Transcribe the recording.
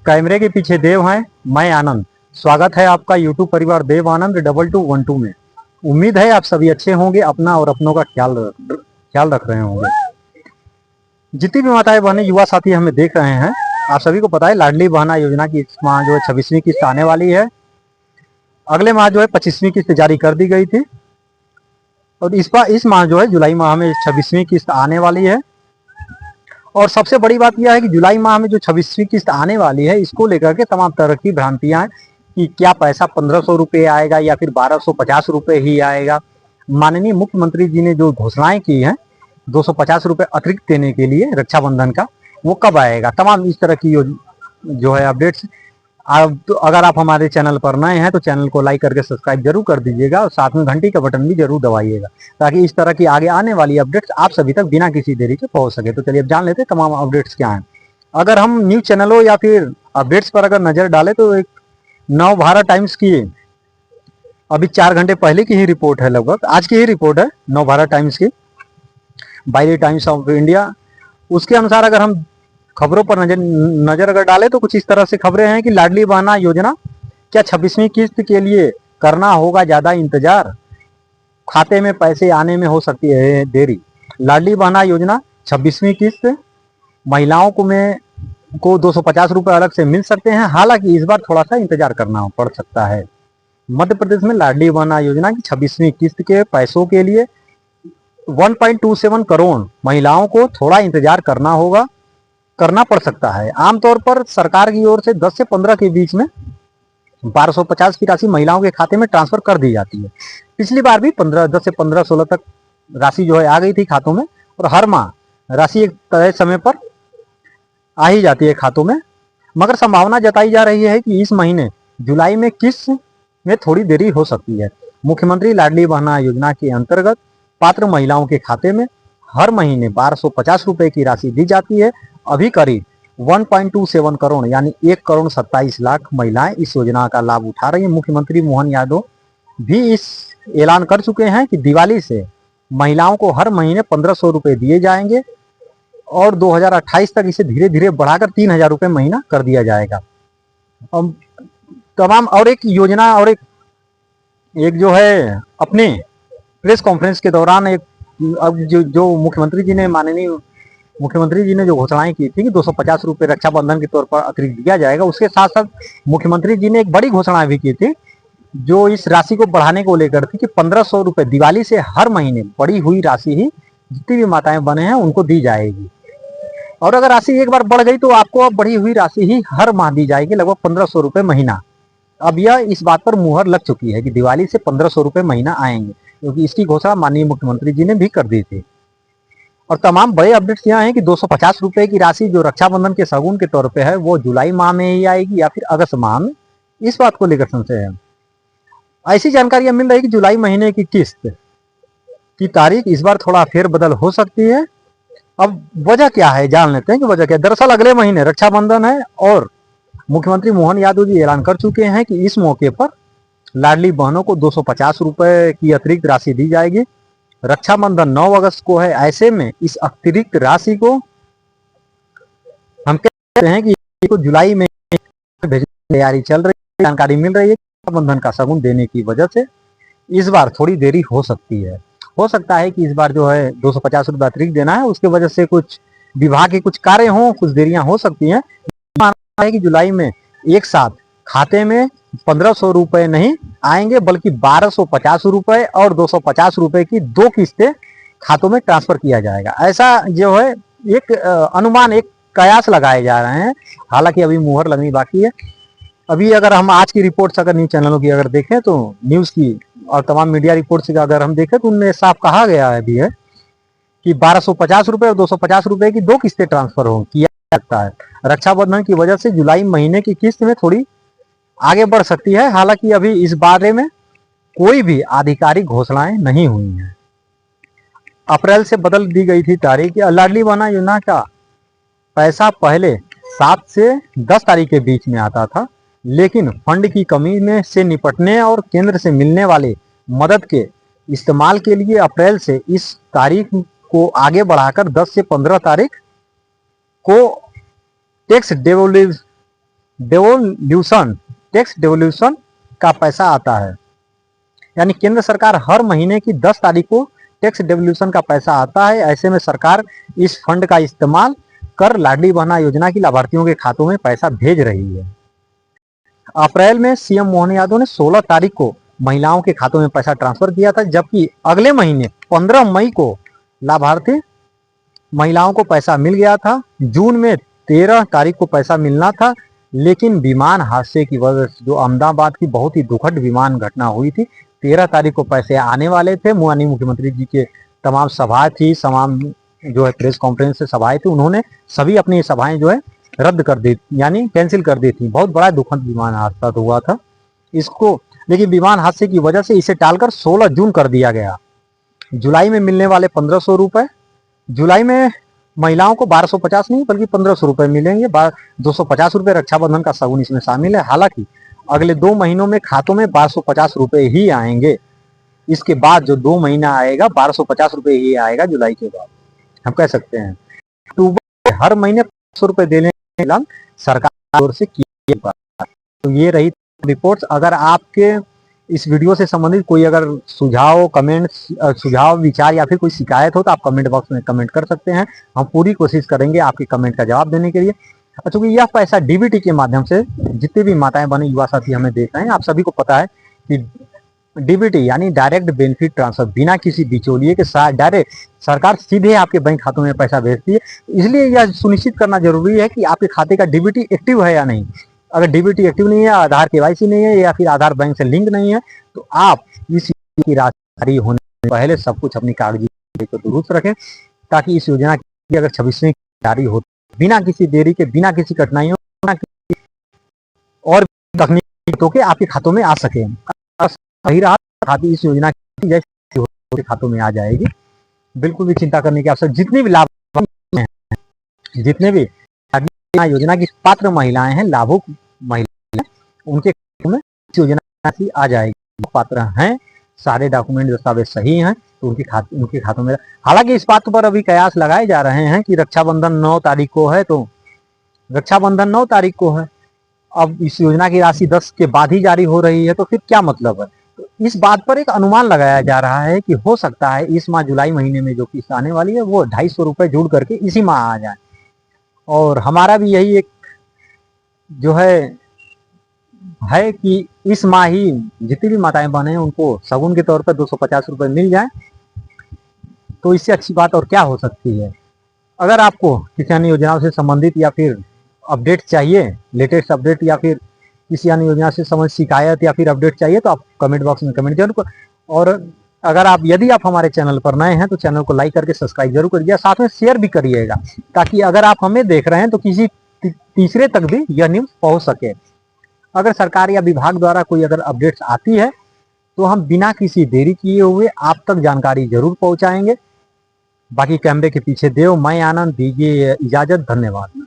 कैमरे के पीछे देव हैं, मैं आनंद। स्वागत है आपका यूट्यूब परिवार देव आनंद 2212 में। उम्मीद है आप सभी अच्छे होंगे, अपना और अपनों का ख्याल रख रहे होंगे। जितनी भी माताएं बहनें युवा साथी हमें देख रहे हैं, आप सभी को पता है लाडली बहना योजना की इस माह जो है 26वीं किस्त आने वाली है। अगले माह जो है 25वीं किस्त जारी कर दी गई थी और इस माह जो है जुलाई माह में 26वीं किस्त आने वाली है। और सबसे बड़ी बात यह है कि जुलाई माह में जो 26वीं किस्त आने वाली है, इसको लेकर के तमाम तरह की भ्रांतियां हैं कि क्या पैसा 1500 रुपये आएगा या फिर 1250 रुपये ही आएगा। माननीय मुख्यमंत्री जी ने जो घोषणाएं की हैं 250 रुपये अतिरिक्त देने के लिए रक्षाबंधन का, वो कब आएगा, तमाम इस तरह की जो है अपडेट्स। तो अगर आप हमारे चैनल पर नए हैं तो चैनल को लाइक करके सब्सक्राइब जरूर कर दीजिएगा और साथ में घंटी का बटन भी जरूर दबाइएगा, ताकि इस तरह की आगे आने वाली अपडेट्स आप सभी तक बिना किसी देरी के पहुंच सके। तो चलिए अब जान लेते हैं तमाम अपडेट्स क्या हैं। अगर हम न्यूज चैनलों या फिर अपडेट्स पर अगर नजर डालें तो एक नवभारत टाइम्स की अभी 4 घंटे पहले की ही रिपोर्ट है, लगभग आज की ही रिपोर्ट है नवभारत टाइम्स की, by the times of India. उसके अनुसार अगर हम खबरों पर नजर अगर डालें तो कुछ इस तरह से खबरें हैं कि लाडली बहना योजना, क्या 26वीं किस्त के लिए करना होगा ज्यादा इंतजार, खाते में पैसे आने में हो सकती है देरी। लाडली बहना योजना 26वीं किस्त महिलाओं को 250 रुपये अलग से मिल सकते हैं, हालांकि इस बार थोड़ा सा इंतजार करना पड़ सकता है। मध्य प्रदेश में लाडली बहना योजना की 26वीं किस्त के पैसों के लिए 1.27 करोड़ महिलाओं को थोड़ा इंतजार करना पड़ सकता है। आमतौर पर सरकार की ओर से 10 से 15 के बीच में 1250 की राशि महिलाओं के खाते में ट्रांसफर कर दी जाती है। पिछली बार भी 10 से 15-16 तक राशि जो है आ गई थी खातों में, और हर माह राशि एक तय समय पर आ ही जाती है खातों में। मगर संभावना जताई जा रही है कि इस महीने जुलाई में किस्त में थोड़ी देरी हो सकती है। मुख्यमंत्री लाडली बहना योजना के अंतर्गत पात्र महिलाओं के खाते में हर महीने 1250 रुपए की राशि दी जाती है। अभी करीब 1.27 करोड़ यानी 1 करोड़ 27 लाख महिलाएं इस योजना का लाभ उठा रही हैं। मुख्यमंत्री मोहन यादव भी इस ऐलान कर चुके हैं कि दिवाली से महिलाओं को हर महीने 1500 रुपए दिए जाएंगे और 2028 तक इसे धीरे धीरे बढ़ाकर 3000 रुपए महीना कर दिया जाएगा। तमाम और एक योजना और एक जो है अपने प्रेस कॉन्फ्रेंस के दौरान अब जो माननीय मुख्यमंत्री जी ने जो घोषणाएं की थी कि 250 रुपये रक्षाबंधन के तौर पर अतिरिक्त दिया जाएगा, उसके साथ साथ मुख्यमंत्री जी ने एक बड़ी घोषणा भी की थी जो इस राशि को बढ़ाने को लेकर थी कि 1500 रुपये दिवाली से हर महीने बढ़ी हुई राशि ही जितनी भी माताएं बने हैं उनको दी जाएगी। और अगर राशि एक बार बढ़ गई तो आपको अब बढ़ी हुई राशि ही हर माह दी जाएगी, लगभग 1500 रुपये महीना। अब यह इस बात पर मुहर लग चुकी है कि दिवाली से 1500 रुपये महीना आएंगे, क्योंकि इसकी घोषणा माननीय मुख्यमंत्री जी ने भी कर दी थी। और तमाम बड़े अपडेट्स यहाँ हैं कि 250 रुपए की राशि जो रक्षाबंधन के शगुन के तौर पे है वो जुलाई माह में ही आएगी या फिर अगस्त माह में, इस बात को लेकर संशय है। ऐसी जानकारियां मिल रही कि जुलाई महीने की किस्त की तारीख इस बार थोड़ा फेरबदल हो सकती है। अब वजह क्या है जान लेते हैं कि वजह क्या है। दरअसल अगले महीने रक्षाबंधन है और मुख्यमंत्री मोहन यादव जी ऐलान कर चुके हैं कि इस मौके पर लाडली बहनों को 250 रुपए की अतिरिक्त राशि दी जाएगी। रक्षाबंधन 9 अगस्त को है, ऐसे में इस अतिरिक्त राशि को हम कहते हैं कि इसको जुलाई में भेजने की तैयारी चल रही है। जानकारी मिल रही है कि रक्षाबंधन का शगुन देने की वजह से इस बार थोड़ी देरी हो सकती है। हो सकता है कि इस बार जो है 250 रुपये अतिरिक्त देना है, उसके वजह से कुछ विभाग के कुछ कार्य हों, कुछ देरियां हो सकती हैं। मानना है कि जुलाई में एक साथ खाते में 1500 रुपए नहीं आएंगे, बल्कि 1250 रुपए और 250 रुपए की 2 किस्तें खातों में ट्रांसफर किया जाएगा। ऐसा जो है एक अनुमान, एक कयास लगाए जा रहे हैं, हालांकि अभी मुहर लगनी बाकी है। अभी अगर हम आज की रिपोर्ट्स अगर न्यूज चैनलों की अगर देखें तो न्यूज की और तमाम मीडिया रिपोर्ट्स का अगर हम देखें तो उनमें साफ कहा गया है भी है कि 1250 रुपए और 250 रुपए की 2 किस्तें ट्रांसफर किया सकता है। रक्षाबंधन की वजह से जुलाई महीने की किस्त में थोड़ी आगे बढ़ सकती है, हालांकि अभी इस बारे में कोई भी आधिकारिक घोषणाएं नहीं हुई हैं। अप्रैल से बदल दी गई थी तारीख। लाडली बहना योजना का पैसा पहले 7 से 10 तारीख के बीच में आता था, लेकिन फंड की कमी में से निपटने और केंद्र से मिलने वाले मदद के इस्तेमाल के लिए अप्रैल से इस तारीख को आगे बढ़ाकर 10 से 15 तारीख को टैक्स डेवोल्यूशन, टैक्स डेवोल्यूशन का पैसा आता है। यानी केंद्र सरकार हर महीने की 10 तारीख को टैक्स डेवोल्यूशन का पैसा आता है। ऐसे में सरकार इस फंड का इस्तेमाल कर लाडली बहना योजना की लाभार्थियों के खातों में पैसा भेज रही है। अप्रैल में सीएम मोहन यादव ने 16 तारीख को महिलाओं के खातों में पैसा ट्रांसफर किया था, जबकि अगले महीने 15 मई को लाभार्थी महिलाओं को पैसा मिल गया था। जून में 13 तारीख को पैसा मिलना था, लेकिन विमान हादसे की वजह से जो अहमदाबाद की बहुत ही दुखद विमान घटना हुई थी, 13 तारीख को पैसे आने वाले थे। माननीय मुख्यमंत्री जी के तमाम सभा थी, तमाम जो है प्रेस कॉन्फ्रेंस से सभाएं थी, उन्होंने सभी अपनी सभाएं जो है रद्द कर दी, यानी कैंसिल कर दी थी। बहुत बड़ा दुखद विमान हादसा हुआ था इसको, लेकिन विमान हादसे की वजह से इसे टालकर 16 जून कर दिया गया। जुलाई में मिलने वाले 1500 रुपए, जुलाई में महिलाओं को 1250 नहीं बल्कि 1500 रुपए मिलेंगे। 250 रुपए रक्षाबंधन का शगुन इसमें शामिल है। हालांकि अगले 2 महीनों में खातों में 1250 रुपए ही आएंगे। इसके बाद जो 2 महीना आएगा 1250 रुपए ही आएगा जुलाई के बाद, हम कह सकते हैं। अक्टूबर हर महीने 500 रुपए देने का ऐलान सरकार की ओर से किया गया। तो ये रही रिपोर्ट्स। अगर आपके इस वीडियो से संबंधित कोई अगर सुझाव, कमेंट्स, सुझाव, विचार या फिर कोई शिकायत हो तो आप कमेंट बॉक्स में कमेंट कर सकते हैं। हम पूरी कोशिश करेंगे आपके कमेंट का जवाब देने के लिए। क्योंकि यह पैसा डीबीटी के माध्यम से जितने भी माताएं बहनें युवा साथी हमें देख रहे हैं, आप सभी को पता है कि डीबीटी यानी डायरेक्ट बेनिफिट ट्रांसफर, बिना किसी बिचौलिए के साथ डायरेक्ट सरकार सीधे आपके बैंक खातों में पैसा भेजती है। इसलिए यह सुनिश्चित करना जरूरी है कि आपके खाते का डीबीटी एक्टिव है या नहीं। अगर डीबीटी एक्टिव नहीं है, आधार केवाईसी नहीं है या फिर आधार बैंक से लिंक नहीं है, तो आप इस की राशि जारी होने से पहले सब कुछ अपनी कागजी को दुरुस्त रखें, ताकि इस योजना की अगर 26वीं जारी हो बिना किसी देरी के, बिना किसी कठिनाइयों, बिना किसी और तकनीकों के आपके खातों में आ सके। सही रहा खाती इस योजना की जैसे खातों में आ जाएगी। बिल्कुल भी चिंता करने की आवश्यकता। जितनी भी लाभ हैं, जितने भी योजना की पात्र महिलाएं हैं, लाभुक महिलाएं, उनके खातों में इस योजना की आ जाएगी। पात्र हैं, सारे डॉक्यूमेंट दस्तावेज सही हैं, तो उनके खातों में। हालांकि इस बात पर अभी कयास लगाए जा रहे हैं कि रक्षाबंधन 9 तारीख को है, तो रक्षाबंधन 9 तारीख को है, अब इस योजना की राशि 10 के बाद ही जारी हो रही है, तो फिर क्या मतलब है। तो इस बात पर एक अनुमान लगाया जा रहा है कि हो सकता है इस माह जुलाई महीने में जो किस्त आने वाली है वो 250 रुपए जुड़ करके इसी माह आ जाए। और हमारा भी यही एक जो है कि इस माह ही जितनी भी माताएं बहनें हैं उनको शगुन के तौर पर 250 रुपए मिल जाए, तो इससे अच्छी बात और क्या हो सकती है। अगर आपको किसी अन्य योजनाओं से संबंधित या फिर अपडेट चाहिए, लेटेस्ट अपडेट, या फिर किसी अन्य योजना से संबंधित शिकायत या फिर अपडेट चाहिए, तो आप कमेंट बॉक्स में कमेंट जरूर कर। और अगर यदि आप हमारे चैनल पर नए हैं तो चैनल को लाइक करके सब्सक्राइब जरूर करिएगा, साथ में शेयर भी करिएगा, ताकि अगर आप हमें देख रहे हैं तो किसी तीसरे तक भी यह न्यूज पहुंच सके। अगर सरकार या विभाग द्वारा कोई अगर अपडेट्स आती है तो हम बिना किसी देरी किए हुए आप तक जानकारी जरूर पहुंचाएंगे। बाकी कैमरे के पीछे देव, मैं आनंद, दीजिए इजाजत। धन्यवाद।